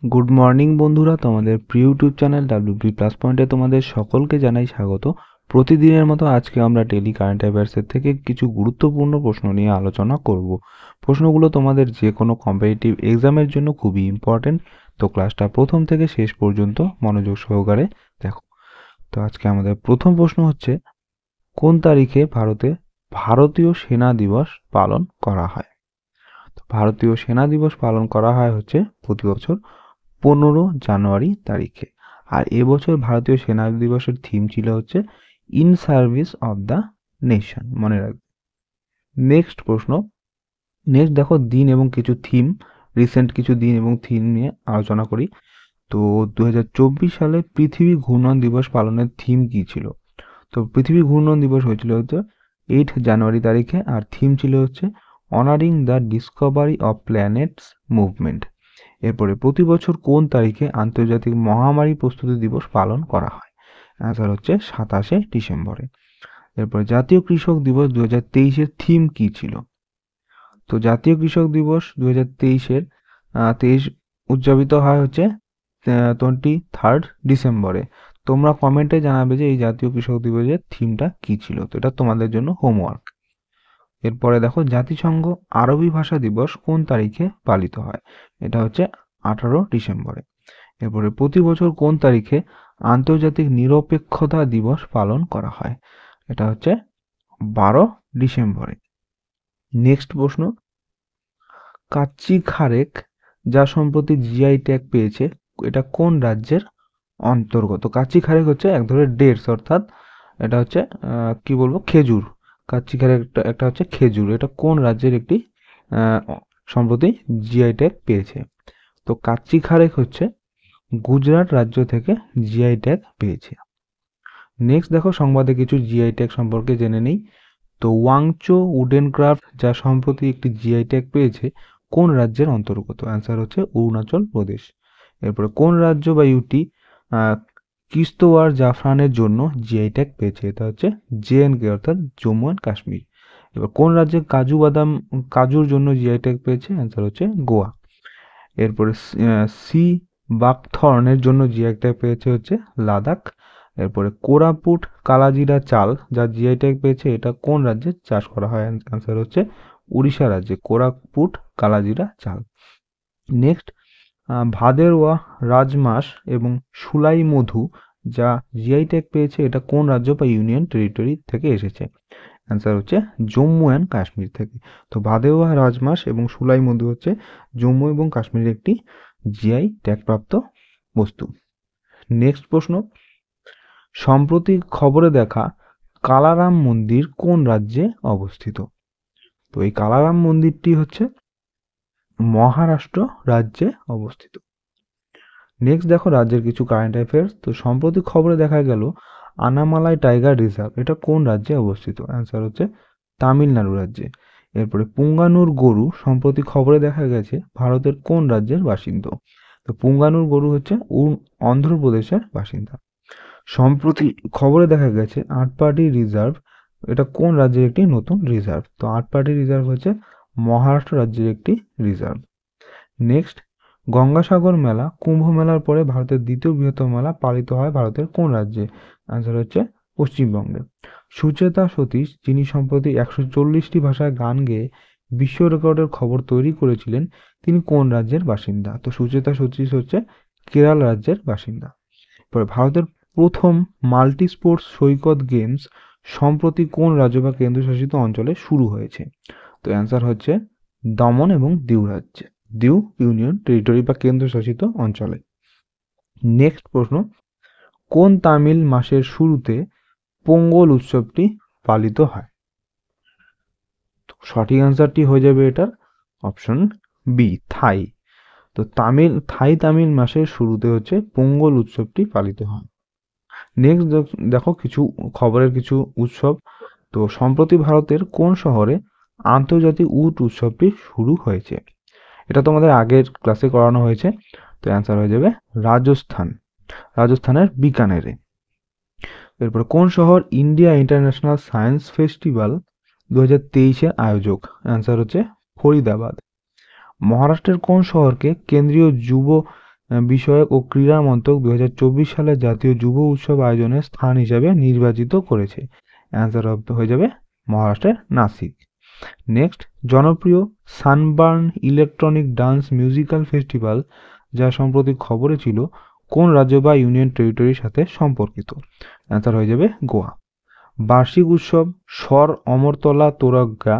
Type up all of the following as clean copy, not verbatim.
Good morning বন্ধুরা, তোমাদের প্রিয় ইউটিউব চ্যানেল ডাব্লিউপি প্লাস পয়েন্টে তোমাদের সকলকে জানাই স্বাগত। প্রতিদিনের মতো আজকে আমরা ডেলি কারেন্ট অ্যাফেয়ার্সের থেকে কিছু গুরুত্বপূর্ণ প্রশ্ন নিয়ে আলোচনা করব। প্রশ্নগুলো তোমাদের যে কোনো কম্পিটিটিভ এক্সামের জন্য খুবই ইম্পর্টেন্ট। তো ক্লাসটা প্রথম থেকে শেষ পর্যন্ত মনোযোগ সহকারে দেখো। তো আজকে আমাদের প্রথম প্রশ্ন হচ্ছে, কোন তারিখে ভারতে ভারতীয় সেনা দিবস পালন করা হয়? তো ভারতীয় সেনা দিবস পালন করা হয় হচ্ছে প্রতি বছর 15 জানুয়ারি তারিখে। আর এবছর ভারতীয় সেনা দিবসের থিম ছিল হচ্ছে in service of the nation, মনে রাখবে। নেক্সট প্রশ্ন, নেক্সট দেখো দিন এবং কিছু থিম, রিসেন্ট কিছু দিন এবং থিম নিয়ে আলোচনা করি। তো 2024 সালে পৃথিবী ঘূর্ণন দিবস পালনের থিম কি ছিল? তো পৃথিবী ঘূর্ণন দিবস হয়েছিল হচ্ছে 8 জানুয়ারি তারিখে, আর থিম ছিল হচ্ছে honouring the Discovery of planets movement. এরপরে প্রতি বছর কোন তারিখে আন্তর্জাতিক মহামারী প্রস্তুতি দিবস পালন করা হয়? অ্যান্সার হচ্ছে 27শে ডিসেম্বরে। এরপরে জাতীয় কৃষক দিবস 2023-এর থিম কি ছিল? তো জাতীয় কৃষক দিবস 2023-এর 23 উদযাপিত হয় হচ্ছে 23 ডিসেম্বরে। তোমরা কমেন্টে জানাবে যে এই জাতীয় কৃষক দিবসের থিমটা কি ছিল। তো এটা তোমাদের জন্য হোমওয়ার্ক। এরপরে দেখো জাতিসংঘ আরবি ভাষা দিবস কোন তারিখে পালিত হয়? এটা হচ্ছে 18 ডিসেম্বরে। এরপরে প্রতি বছর কোন তারিখে আন্তর্জাতিক নিরপেক্ষতা দিবস পালন করা হয়? এটা হচ্ছে 12 ডিসেম্বরে। নেক্সট প্রশ্ন, কাচ্চি খারেক যা সম্প্রতি জিআই ট্যাগ পেয়েছে, এটা কোন রাজ্যের অন্তর্গত? কাচ্চি খারেক হচ্ছে এক ধরনের ডেটস, অর্থাৎ এটা হচ্ছে কি বলবো, খেজুর। কাচ্চি খারেক একটা হচ্ছে খেজুর। এটা কোন রাজ্যের একটি সম্প্রতি জিআই ট্যাগ পেয়েছে? তো কাচ্চি খারেক হচ্ছে গুজরাট রাজ্য থেকে জিআই ট্যাগ পেয়েছে। নেক্সট দেখো সংবাদে কিছু জিআই ট্যাগ সম্পর্কে জেনে নেই। তো ওয়াংচো উডেন ক্রাফট যা সম্প্রতি একটি জিআই ট্যাগ পেয়েছে, কোন রাজ্যের অন্তর্গত? অ্যান্সার হচ্ছে অরুণাচল প্রদেশ। এরপরে কোন রাজ্য বা ইউটি কিস্তোয়ার জাফরানের জন্য জিআই ট্যাগ পেয়েছে? এটা হচ্ছে জেএনকে, অর্থাৎ জম্মু অ্যান্ড কাশ্মীর। এবার কোন রাজ্যে কাজু বাদাম কাজুর জন্য জিআই ট্যাগ পেয়েছে? অ্যান্সার হচ্ছে গোয়া। এরপরে সি বাকথর্নের জন্য জিআই ট্যাগ পেয়েছে হচ্ছে লাদাখ। এরপরে কোরাপুট কালাজিরা চাল যা জিআই ট্যাগ পেয়েছে, এটা কোন রাজ্যে চাষ করা হয়? অ্যান্সার হচ্ছে উড়িষ্যা রাজ্যে কোরাপুট কালাজিরা চাল। নেক্সট, ভাদেরওয়া রাজমাস এবং সুলাই মধু যা জিআই ট্যাগ পেয়েছে, এটা কোন রাজ্য বা ইউনিয়ন টেরিটরি থেকে এসেছে? অ্যান্সার হচ্ছে জম্মু অ্যান্ড কাশ্মীর থেকে। তো ভাদেওয়া রাজমাস এবং সুলাই মধু হচ্ছে জম্মু এবং কাশ্মীরের একটি জিআই ট্যাগপ্রাপ্ত বস্তু। নেক্সট প্রশ্ন, সম্প্রতি খবরে দেখা কালারাম মন্দির কোন রাজ্যে অবস্থিত? তো এই কালারাম মন্দিরটি হচ্ছে মহারাষ্ট্র রাজ্যে অবস্থিত। নেক্সট দেখো রাজ্যের কিছু কারেন্ট অ্যাফেয়ার্স। তো সম্প্রতি খবরে দেখা গেল আনামালাই টাইগার রিজার্ভ এটা কোন রাজ্যে অবস্থিত? অ্যান্সার হচ্ছে তামিলনাড়ু রাজ্যে। এরপরে পুঙ্গানুর গরু সম্প্রতি খবরে দেখা গেছে ভারতের কোন রাজ্যের বাসিন্দা? তো পুঙ্গানুর গরু হচ্ছে অন্ধ্রপ্রদেশের বাসিন্দা। সম্প্রতি খবরে দেখা গেছে আটপাটি রিজার্ভ এটা কোন রাজ্যের একটি নতুন রিজার্ভ? তো আটপাটি রিজার্ভ হচ্ছে মহারাষ্ট্র রাজ্যের একটি রিজার্ভ। নেক্সট, গঙ্গাসাগর মেলা কুম্ভ মেলার পরে ভারতের দ্বিতীয় বৃহত্তম মেলা পালিত হয় ভারতের কোন রাজ্যে? অ্যান্সার হচ্ছে পশ্চিমবঙ্গে। সুচেতা সতীশ যিনি সম্প্রতি 140টি ভাষায় গান গেয়ে বিশ্ব রেকর্ডের খবর তৈরি করেছিলেন, তিনি কোন রাজ্যের বাসিন্দা? তো সুচেতা সতীশ হচ্ছে কেরল রাজ্যের বাসিন্দা। এরপরে ভারতের প্রথম মাল্টি স্পোর্টস সৈকত গেমস সম্প্রতি কোন রাজ্য বা কেন্দ্রশাসিত অঞ্চলে শুরু হয়েছে? তো অ্যান্সার হচ্ছে দমন এবং দিউ রাজ্যে, দিউ ইউনিয়ন টেরিটরি বা কেন্দ্রশাসিত অঞ্চলে। নেক্সট প্রশ্ন, কোন তামিল মাসের শুরুতে পোঙ্গল উৎসবটি পালিত হয়? তো সঠিক অ্যান্সারটি হয়ে যাবে এটার অপশন বি, থাই। তো তামিল মাসের শুরুতে হচ্ছে পোঙ্গল উৎসবটি পালিত হয়। নেক্সট দেখো কিছু খবরের কিছু উৎসব। তো সম্প্রতি ভারতের কোন শহরে আন্তর্জাতিক উট উৎসবটি শুরু হয়েছে? এটা তোমাদের আগের ক্লাসে করানো হয়েছে। তো অ্যান্সার হয়ে যাবে রাজস্থান, রাজস্থানের বিকানেরে। এরপরে কোন শহর ইন্ডিয়া ইন্টারন্যাশনাল সায়েন্স ফেস্টিভ্যাল 2023-এর আয়োজক? অ্যান্সার হচ্ছে ফরিদাবাদ। মহারাষ্ট্রের কোন শহরকে কেন্দ্রীয় যুব বিষয়ক ও ক্রীড়া মন্ত্রক 2024 সালে জাতীয় যুব উৎসব আয়োজনের স্থান হিসাবে নির্বাচিত করেছে। অ্যান্সার হয়ে যাবে মহারাষ্ট্রের নাসিক। নেক্সট, জনপ্রিয় sunburn electronic dance musical festival, যা সম্প্রতি খবরে ছিল, কোন রাজ্য বা ইউনিয়ন টেরিটরির সাথে সম্পর্কিত? অ্যান্সার হয়ে যাবে গোয়া। বার্ষিক উৎসব স্বর অমরতলা তোরজ্ঞা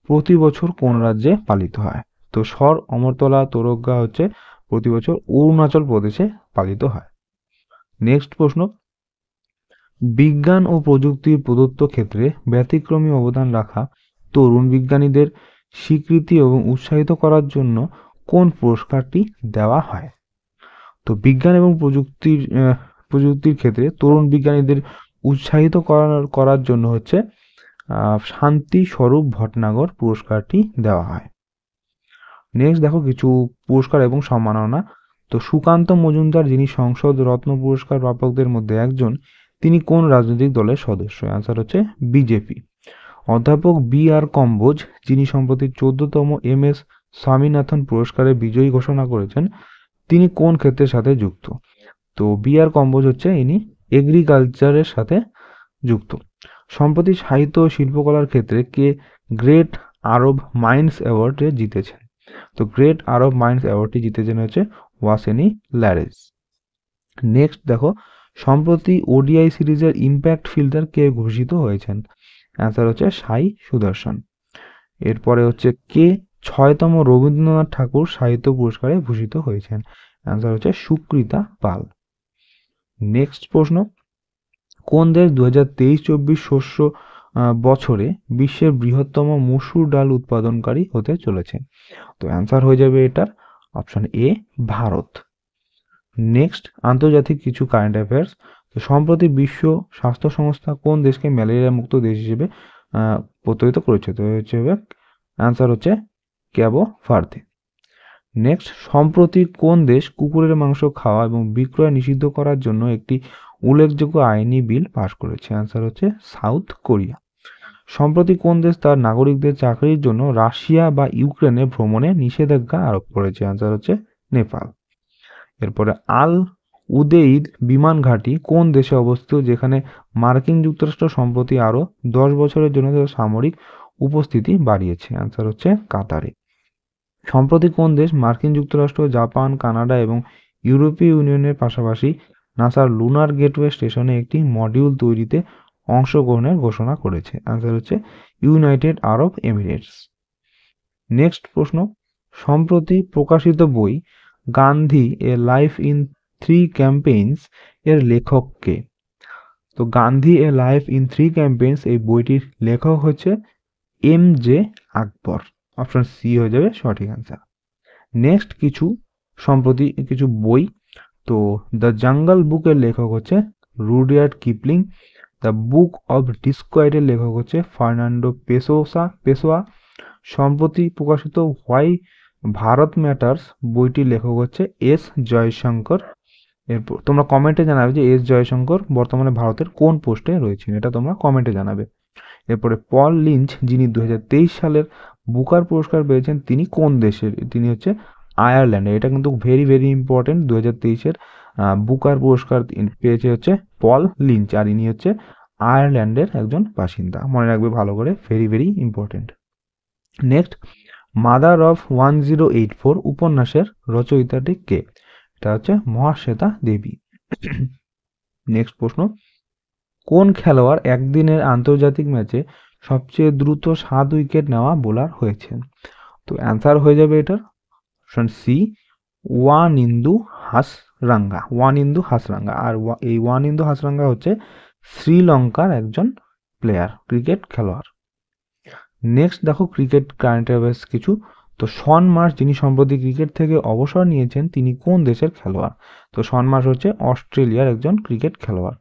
প্রতি বছর কোন রাজ্যে পালিত হয়? তো স্বর অমরতলা তোরজ্ঞা হচ্ছে প্রতি বছর অরুণাচল প্রদেশে পালিত হয়। নেক্সট প্রশ্ন, বিজ্ঞান ও প্রযুক্তির প্রদত্ত ক্ষেত্রে ব্যতিক্রমী অবদান রাখা তরুণ বিজ্ঞানীদের স্বীকৃতি এবং উৎসাহিত করার জন্য কোন পুরস্কারটি দেওয়া হয়? তো বিজ্ঞান এবং প্রযুক্তির ক্ষেত্রে তরুণ বিজ্ঞানীদের উৎসাহিত করার জন্য হচ্ছে শান্তি স্বরূপ ভটনাগর পুরস্কারটি দেওয়া হয়। নেক্সট দেখো কিছু পুরস্কার এবং সম্মাননা। তো সুকান্ত মজুমদার, যিনি সংসদ রত্ন পুরস্কার প্রাপকদের মধ্যে একজন, তিনি কোন রাজনৈতিক দলের সদস্য? অ্যান্সার হচ্ছে বিজেপি। অধ্যাপক বি আর কম্বোজ, যিনি সম্প্রতি 14তম MS স্বামীনাথন পুরস্কারের বিজয়ী ঘোষণা করেছেন, তিনি কোন ক্ষেত্রের সাথে যুক্ত? তো বি আর কম্বোজ হচ্ছে ইনি এগ্রিকালচারের সাথে যুক্ত। সম্প্রতি সাহিত্য ও শিল্পকলার ক্ষেত্রে কে গ্রেট আরব মাইন্ডস অ্যাওয়ার্ড জিতেছেন? তো গ্রেট আরব মাইন্ডস অ্যাওয়ার্ডটি জিতেছেন হচ্ছে ওয়াসেনি ল্যারেস। নেক্সট দেখো, সম্প্রতি ওডিআই সিরিজের ইম্প্যাক্ট ফিল্টার কে ঘোষিত হয়েছেন? অ্যান্সার হচ্ছে সাই সুদর্শন। এরপরে হচ্ছে কে 6তম রবীন্দ্রনাথ ঠাকুর সাহিত্য পুরস্কারে ভূষিত হয়েছেন? অ্যান্সার হচ্ছে সুকৃতা পাল। নেক্সট প্রশ্ন, কোন দেশ 2023-24 শস্য বছরে বিশ্বের বৃহত্তম মসুর ডাল উৎপাদনকারী হতে চলেছে? তো অ্যান্সার হয়ে যাবে এটার অপশন এ, ভারত। নেক্সট, আন্তর্জাতিক কিছু কারেন্ট অ্যাফেয়ার্স। তো সম্প্রতি বিশ্ব স্বাস্থ্য সংস্থা কোন দেশকে ম্যালেরিয়া মুক্ত দেশ হিসেবে প্রত্যয়িত করেছে? তো হচ্ছে অ্যান্সার হচ্ছে ক্যাবো ভার্দে। নেক্সট, সম্প্রতি কোন দেশ কুকুরের মাংস খাওয়া এবং বিক্রয় নিষিদ্ধ করার জন্য একটি উল্লেখযোগ্য আইনি বিল পাশ করেছে? অ্যান্সার হচ্ছে সাউথ কোরিয়া। সম্প্রতি কোন দেশ তার নাগরিকদের চাকরির জন্য রাশিয়া বা ইউক্রেনে ভ্রমণে নিষেধাজ্ঞা আরোপ করেছে? অ্যান্সার হচ্ছে নেপাল। এরপরে আল উদেইদ বিমান ঘাঁটি কোন দেশে অবস্থিত, যেখানে মার্কিন যুক্তরাষ্ট্র সম্প্রতি আরও 10 বছরের জন্য তার সামরিক উপস্থিতি বাড়িয়েছে? অ্যান্সার হচ্ছে কাতারে। সম্প্রতি কোন দেশ মার্কিন যুক্তরাষ্ট্র, জাপান, কানাডা এবং ইউরোপীয় ইউনিয়নের পাশাপাশি নাসার লুনার গেটওয়ে স্টেশনে একটি মডিউল তৈরিতে অংশগ্রহণের ঘোষণা করেছে? অ্যান্সার হচ্ছে ইউনাইটেড আরব এমিরেটস। নেক্সট প্রশ্ন, সম্প্রতি প্রকাশিত বই গান্ধী এ লাইফ ইন 3 ক্যাম্পেইনস এর লেখক কে? তো গান্ধী এ লাইফ ইন 3 ক্যাম্পেইনস এই বইটির লেখক হচ্ছে MJ আকবর। অপশন সি হয়ে যাবে সঠিক অ্যান্সার। নেক্সট সম্প্রতি কিছু বই। তো দ্য জাঙ্গল বুকের লেখক হচ্ছে Rudyard Kipling. The book of ডিসকোয়েডের লেখক হচ্ছে ফার্নান্ডো পেসোয়া। সম্প্রতি প্রকাশিত হোয়াই ভারত ম্যাটার্স বইটির লেখক হচ্ছে S জয়শঙ্কর। এরপর তোমরা কমেন্টে জানাবে যে S জয়শঙ্কর বর্তমানে ভারতের কোন পোস্টে রয়েছেন, এটা তোমরা কমেন্টে জানাবে। এরপরে পল লিঞ্চ, যিনি 2023 সালের বুকার পুরস্কার পেয়েছেন, তিনি কোন দেশের? তিনি হচ্ছে আয়ারল্যান্ডের। এটা কিন্তু ভেরি ভেরি ইম্পর্টেন্ট। 2023-এর বুকার পুরস্কার পেয়েছে হচ্ছে পল লিঞ্চ, আর ইনি হচ্ছে আয়ারল্যান্ডের একজন বাসিন্দা। মনে রাখবে ভালো করে, very very important. Next, mother of 1084 উপন্যাসের রচয়িতাটি কে? এটা হচ্ছে মহাশ্বেতা দেবী। নেক্সট প্রশ্ন, কোন খেলোয়াড় একদিনের আন্তর্জাতিক ম্যাচে সবচেয়ে দ্রুত 7 উইকেট নেওয়া বোলার হয়েছেন? তো অ্যান্সার হয়ে যাবে এটার অপশন সি, ওয়ানিন্দু হাসরাঙ্গা। আর এই ওয়ানিন্দু হাসরাঙ্গা হচ্ছে শ্রীলঙ্কার একজন প্লেয়ার, ক্রিকেট খেলোয়াড়। নেক্সট দেখো ক্রিকেট কারেন্ট অ্যাফেয়ার্স কিছু। তো শন মার্শ, যিনি সম্প্রতি ক্রিকেট থেকে অবসর নিয়েছেন, তিনি কোন দেশের খেলোয়াড়? তো শন মার্শ হচ্ছে অস্ট্রেলিয়ার একজন ক্রিকেট খেলোয়াড়।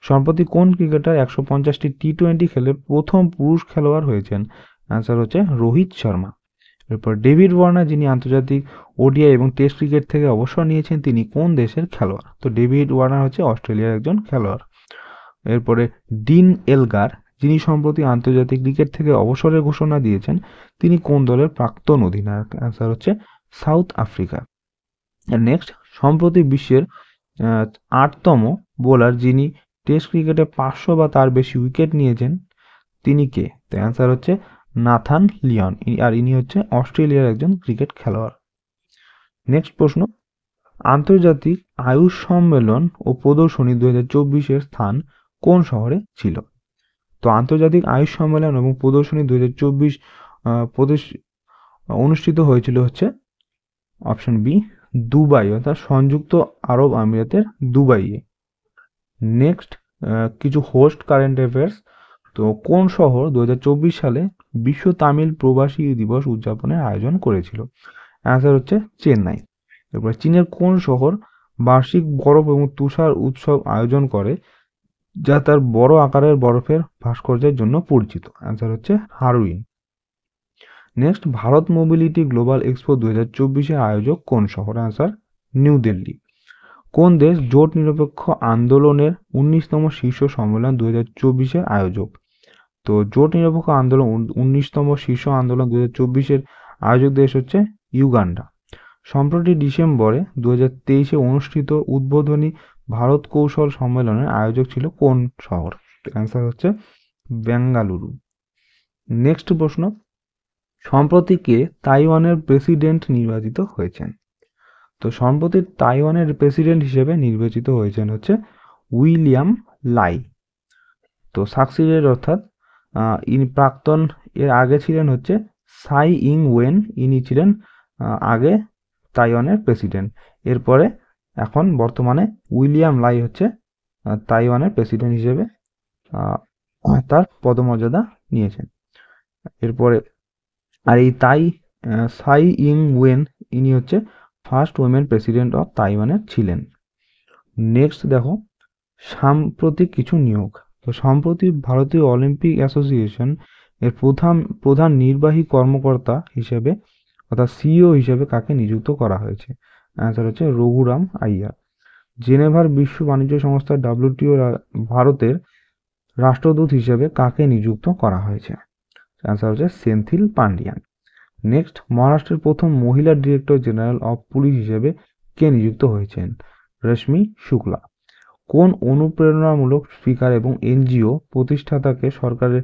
সম্প্রতি কোন ক্রিকেটার 150টি T20 খেলে প্রথম পুরুষ খেলোয়াড় হয়েছেন? অ্যান্সার হচ্ছে রোহিত শর্মা। এরপর ডেভিড ওয়ার্নার, যিনি আন্তর্জাতিক ওডিআই এবং টেস্ট ক্রিকেট থেকে অবসর নিয়েছেন, তিনি কোন দেশের খেলোয়াড়? তো ডেভিড ওয়ার্নার হচ্ছে অস্ট্রেলিয়ার একজন খেলোয়াড়। এরপরে ডিন এলগার, যিনি সম্প্রতি আন্তর্জাতিক ক্রিকেট থেকে অবসরের ঘোষণা দিয়েছেন, তিনি কোন দলের প্রাক্তন অধিনায়ক? অ্যান্সার হচ্ছে সাউথ আফ্রিকা। নেক্সট, সম্প্রতি বিশ্বের 8তম বোলার যিনি টেস্ট ক্রিকেটে 500 বা তার বেশি উইকেট নিয়েছেন তিনি কে? তো অ্যান্সার হচ্ছে নাথান লিওন, আর ইনি হচ্ছে অস্ট্রেলিয়ার একজন ক্রিকেট খেলোয়াড়। নেক্সট প্রশ্ন, আন্তর্জাতিক আয়ুষ সম্মেলন ও প্রদর্শনী 2024-এর স্থান কোন শহরে ছিল? তো আন্তর্জাতিক আয়ুষ সম্মেলন এবং প্রদর্শনী 2024 অনুষ্ঠিত হয়েছিল হচ্ছে অপশন বি দুবাই, অর্থাৎ সংযুক্ত আরব আমিরাতের দুবাইয়ে। নেক্সট, কিছু হোস্ট কারেন্ট অ্যাফেয়ার্স। তো কোন শহর 2024 সালে বিশ্ব তামিল প্রবাসী দিবস উদযাপনের আয়োজন করেছিল? অ্যান্সার হচ্ছে চেন্নাই। এরপর চীনের কোন শহর বার্ষিক বরফ এবং তুষার উৎসব আয়োজন করে যা তার বড় আকারের বরফের ভাস্কর্যের জন্য পরিচিত? অ্যান্সার হচ্ছে হারুইন। Next, Bharat mobility global expo 2024-এর আয়োজক কোন শহর? Answer new Delhi. কোন দেশ জোট নিরপেক্ষ আন্দোলনের 19তম শীর্ষ সম্মেলন 2024-এর আয়োজক? তো জোট নিরপেক্ষ আন্দোলন 19তম শীর্ষ আন্দোলন 2024-এর আয়োজক দেশ হচ্ছে ইউগান্ডা। সম্প্রতি ডিসেম্বরে 2023-এ অনুষ্ঠিত উদ্বোধনী ভারত কৌশল সম্মেলনের আয়োজক ছিল কোন শহর? অ্যান্সার হচ্ছে বেঙ্গালুরু। নেক্সট প্রশ্ন, সম্প্রতি কে তাইওয়ানের প্রেসিডেন্ট নির্বাচিত হয়েছেন? তো সম্প্রতি তাইওয়ানের প্রেসিডেন্ট হিসেবে নির্বাচিত হয়েছেন হচ্ছে উইলিয়াম লাই। তো সাকসিডেড অর্থাৎ ইনি প্রাক্তন, এর আগে ছিলেন হচ্ছে সাই ইং ওয়েন, ইনি ছিলেন আগে তাইওয়ানের প্রেসিডেন্ট। এরপরে এখন বর্তমানে উইলিয়াম লাই হচ্ছে তাইওয়ানের প্রেসিডেন্ট হিসেবে তার পদমর্যাদা নিয়েছেন। এরপরে আর এই সাই ইং ওয়েন ইনি হচ্ছে ফার্স্ট উইমেন প্রেসিডেন্ট অফ তাইওয়ানের ছিলেন। নেক্সট দেখো, সাম্প্রতিক কিছু নিয়োগ। তো সম্প্রতি ভারতীয় অলিম্পিক অ্যাসোসিয়েশন এর প্রধান নির্বাহী কর্মকর্তা হিসেবে অর্থাৎ সিইও হিসেবে কাকে নিযুক্ত করা হয়েছে? অ্যান্সার হচ্ছে রঘুরাম আইয়ার। জেনেভার বিশ্ব বাণিজ্য সংস্থা ডাব্লিউটিও ভারতের রাষ্ট্রদূত হিসেবে কাকে নিযুক্ত করা হয়েছে? অ্যান্সার হচ্ছে সেন্থিল পান্ডিয়ান। নেক্সট, মহারাষ্ট্রের প্রথম মহিলা ডিরেক্টর জেনারেল অফ পুলিশ হিসেবে কে নিযুক্ত হয়েছেন? রশ্মি শুক্লা। কোন অনুপ্রেরণামূলক স্পিকার এবং এনজিও প্রতিষ্ঠাতাকে সরকারের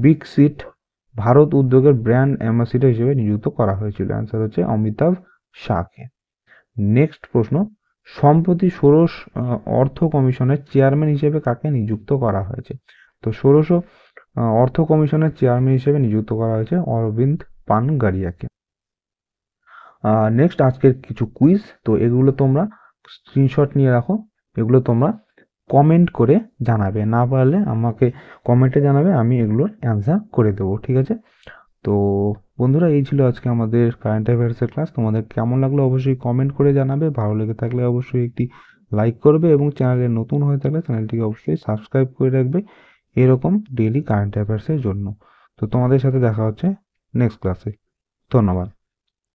বিকশিত ভারত উদ্যোগের ব্র্যান্ড অ্যাম্বাসিডর হিসেবে নিযুক্ত করা হয়েছিল? অ্যান্সার হচ্ছে অমিতাভ শাহকে। নেক্সট প্রশ্ন, সম্প্রতি ষোড়শ অর্থ কমিশনের চেয়ারম্যান হিসেবে কাকে নিযুক্ত করা হয়েছে? তো ষোড়শ অর্থ কমিশনের চেয়ারম্যান হিসেবে নিযুক্ত করা হয়েছে অরবিন্দ পানগারিয়াকে। নেক্সট, আজকের কিছু কুইজ। তো এগুলো তোমরা স্ক্রিনশট নিয়ে রাখো, এগুলো তোমরা কমেন্ট করে জানাবে, না পারলে আমাকে কমেন্টে জানাবে, আমি এগুলোর অ্যান্সার করে দেবো, ঠিক আছে? তো বন্ধুরা, এই ছিল আজকে আমাদের কারেন্ট অ্যাফেয়ার্সের ক্লাস। তোমাদের কেমন লাগলো অবশ্যই কমেন্ট করে জানাবে, ভালো লেগে থাকলে অবশ্যই একটি লাইক করবে এবং চ্যানেলে নতুন হয়ে থাকলে চ্যানেলটিকে অবশ্যই সাবস্ক্রাইব করে রাখবে এরকম ডেইলি কারেন্ট অ্যাফেয়ার্সের জন্য। তো তোমাদের সাথে দেখা হচ্ছে নেক্সট ক্লাসে। ধন্যবাদ।